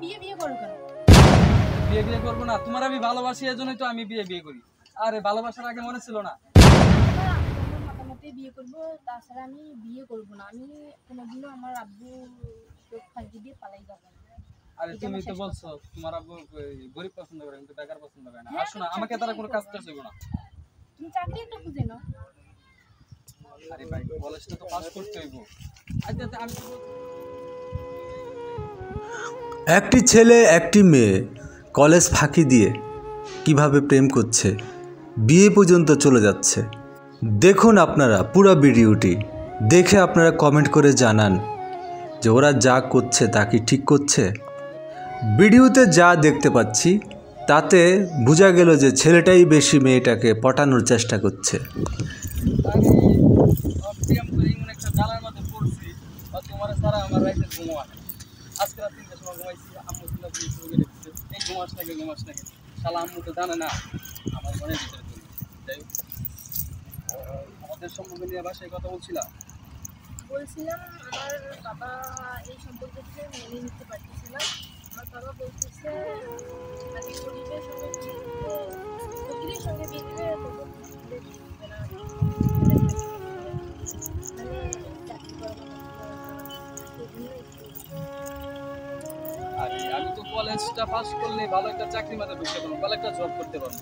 বিয়ে বিয়ে করো কেন? বিয়ে বিয়ে করবো না, তোমার আমি ভালোবাসি এজন্যই তো আমি বিয়ে বিয়ে করি। আরে ভালোবাসার আগে মনে ছিল না? আমার মতামতে বিয়ে করবো, তাছাড়া আমি বিয়ে করবো না। আমি কোনোদিনও আমার আব্বু চোখ ফাঁকি দিয়ে পালাই যাবো না। আরে তুমি তো বলছো তোমার আব্বু গরিব পছন্দ করে, কিন্তু বেকার পছন্দ করে না। হ্যাঁ, আসো না, আমাকে তারা কোনো কাজ করছে না। তুমি চাকরি একটা খুঁজে নাও। আরে ভাই, কলেজটা তো পাস করতে হইব। আচ্ছা আমি তো একটি ছেলে একটি মেয়ে কলেজ ফাঁকি দিয়ে কিভাবে প্রেম করছে, বিয়ে পর্যন্ত চলে যাচ্ছে। দেখুন আপনারা পুরো ভিডিওটি দেখে আপনারা কমেন্ট করে জানান যে ওরা যা করছে তা কি ঠিক করছে। ভিডিওতে যা দেখতে পাচ্ছি তাতে বোঝা গেল যে ছেলেটাই বেশি মেয়েটাকে পটানোর চেষ্টা করছে। প্রেম করে এমন একটা জ্বালার মধ্যে পড়ছি, তোমার ছাড়া আমার রাইতে ঘুমো আসে। আজকে রাত 3টার সময় ঘুমাইছি, আম্মু ছিল শুরু করে দিচ্ছে, এই ঘুমাস নাকি। শালা আম্মু তো জানে না আমার মনের ভিতরে তুমি। যাই হোক, আমাদের সম্পর্ক নিয়ে বাসায় কথা বলছিলাম। আমার বাবা এই সম্পর্ককে মেনে নিতে পারতেছিল। আমার বাবা বলতেছে মানে গরিবের সঙ্গে ফকিরের সঙ্গে বিয়ে দিলে তখন আমি তো কলেজটা পাস করলে ভালো একটা চাকরি মাঝে ঢুকতে পারবো, ভালো একটা জব করতে পারবো।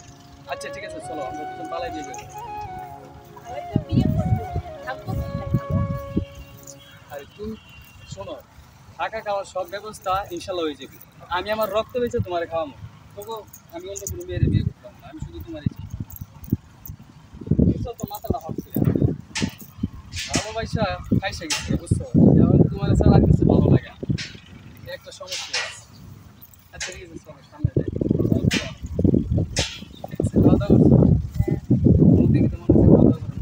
আচ্ছা ঠিক আছে, চলো আমরা দুজন পালাই বিয়ে করি। আরে তুমি শোনো, থাকা খাওয়ার সব ব্যবস্থা ইনশাল্লাহ হয়ে যাবে। আমি আমার রক্ত বেঁচে তোমার খাওয়াবো, তবু আমি অন্য কোনো মেয়ের বিয়ে করতাম না। আমি শুধু তোমারই চাই। বুঝছো তো, মাথাটা ভাবছি ভালোবাসা খাইসে গেছে, বুঝছো? এখন তোমার ছাড়া কিছু ভালো লাগে না, একটা সমস্যা আছে। আচ্ছা ঠিক আছে, চলো সামনে যাই। খাওয়া দাওয়া করছো? দেখে তো মনে হচ্ছে খাওয়া দাওয়া করো।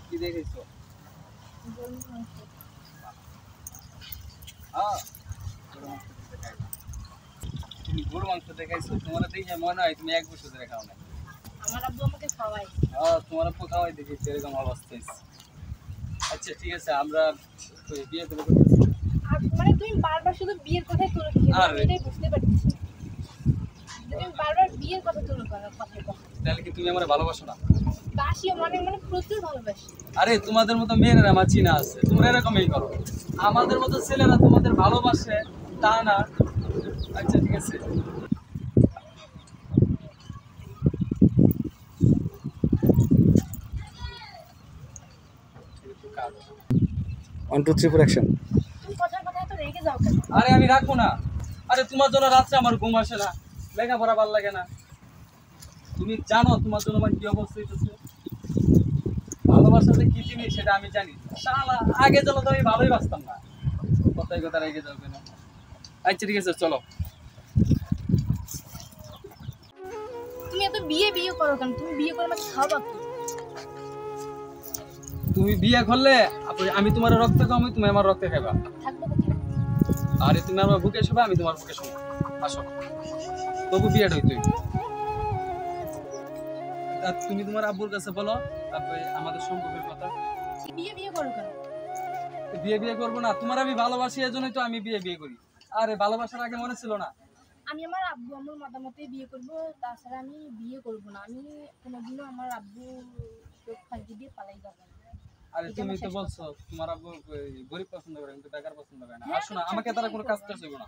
কি দেখেছো? তুমি গরু মাংস দেখাইছো, তোমার দেখে মনে হয় তুমি 1 বছর ধরে খাও না। আমার আব্বু আমাকে খাওয়ায়। তোমার আপু খাওয়াই দেখেছি, এরকম অবস্থা। আচ্ছা ঠিক আছে, আমরা বিয়ে করে করতেছি। মানে তুমি বারবার শুধু বিয়ের কথাই তুলে দিচ্ছ, আমি এটাই বুঝতে পারছি। তুমি বারবার বিয়ের কথা তুলে কথাই কথা। তাহলে কি তুমি আমার ভালোবাসো না? বাসি, মানে মানে প্রচুর ভালোবাসি। আরে তোমাদের মতো মেয়েরা আমার চিনা আছে, তোমরা এরকমই করো। আমাদের মতো ছেলেরা তোমাদের ভালোবাসে তা না। আচ্ছা ঠিক আছে, 1 2 3 4 অ্যাকশন। তুমি কথার কথা এত রেগে যাও কেন? আরে আমি রাখবো না। আরে তোমার জন্য রাত্রে আমার ঘুম আসে না, লেখাপড়া ভালো লাগে না। তুমি জানো তোমার জন্য আমার কি অবস্থা হইতেছে। ভালোবাসাতে কি জিনিস সেটা আমি জানি। শালা আগে চলো তো আমি ভালোই বাসতাম না, কথাই কথা রেগে যাবে না। আচ্ছা ঠিক আছে, চলো। তুমি এত বিয়ে বিয়ে করো কেন? তুমি বিয়ে করে আমাকে খাওয়াবা কি? তুমি বিয়ে করলে আমি তোমার রক্ত খাওয়াবো, তুমি আমার রক্তে খাবা। থাকবো কোথায়? আরে তুমি আমার বুকে শোবা, আমি তোমার বুকে শোবো। আসো, তবু বিয়েটা হইতোই। তুমি তোমার আব্বুর কাছে বলো তারপরে আমাদের সম্পর্কের কথা। বিয়ে বিয়ে করো কেন? বিয়ে বিয়ে করবো না, তোমার আমি ভালোবাসি এজন্যই তো আমি বিয়ে বিয়ে করি। আরে ভালোবাসার আগে মনে ছিল না? আমি আমার আব্বু আম্মুর মতামতে বিয়ে করব, তাছাড়া আমি বিয়ে করব না। আমি কোনোদিনও আমার আব্বু চোখ ফাঁকি দিয়ে পালাই যাবো না। আরে তুমি তো বলছো তোমার আব্বু গরিব পছন্দ করে, কিন্তু বেকার পছন্দ করে না। হ্যাঁ, আসো না, আমাকে তারা কোনো কাজ করছে না।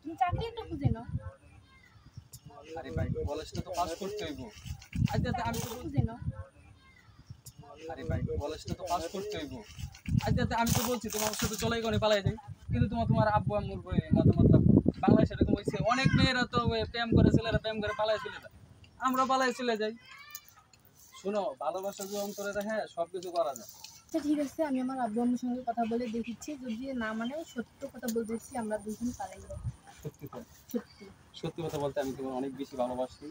তুমি চাকরি একটা খুঁজে নাও। আরে ভাই, কলেজটা তো পাস করতে হইব। আচ্ছা আমি তো খুঁজে নাও। আরে ভাই, কলেজটা তো পাস করতে হইব। আচ্ছা আমি তো বলছি তোমার সাথে চলেই গনে পালাই যাই, কিন্তু তোমার আব্বু আম্মুর মতামত বাংলাদেশে এরকম হয়েছে। অনেক মেয়েরা তো প্রেম করে, ছেলেরা প্রেম করে পালাই চলে যায়, আমরা পালাই চলে যাই। শোনো, ভালোবাসা যে অন্তরে দেখে সবকিছু করা যায়। আচ্ছা ঠিক আছে, আমি আমার আব্বু আম্মুর সঙ্গে কথা বলে দেখেছি, যদি না মানে সত্য কথা বলতেছি, আমরা দুজন পালাই যাবো। সত্যি তো? সত্যি সত্যি কথা বলতে আমি তোমার অনেক বেশি ভালোবাসি।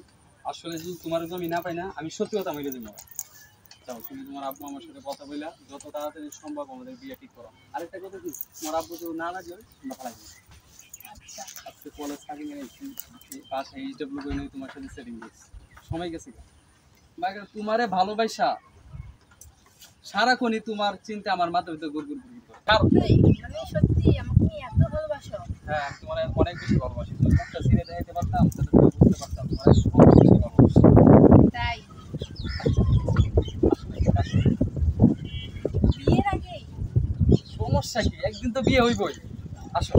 আসলে যদি তোমার আমি না পাই না, আমি সত্যি কথা বলে দেবো। যাও, তুমি তোমার আব্বু আমার সাথে কথা বললা, যত তাড়াতাড়ি সম্ভব আমাদের বিয়ে ঠিক করো। আরেকটা কথা কি, তোমার আব্বু যদি না লাগে তোমরা পালাই যাবে। আচ্ছা, আজকে কলেজ থাকি না, বাসায় এইচডব্লিউ করে নিয়ে তোমার সাথে সেটিং দিয়েছি, সময় গেছে। তোমারে ভালোবাসা সারাক্ষণই তোমার চিন্তা আমার মাথার ভিতরে গুড় গুড় গুড় করে। মানে সত্যি আমাকে এত ভালোবাসো? হ্যাঁ আমি তোমার অনেক বেশি ভালোবাসি, তুমি মুখটা চিনে দেখাইতে পারতাম তাহলে তুমি বুঝতে পারতাম তোমার অনেক বেশি ভালোবাসি। তাই আসলে বিয়ের আগেই সমস্যা কি, একদিন তো বিয়ে হইবই। আসো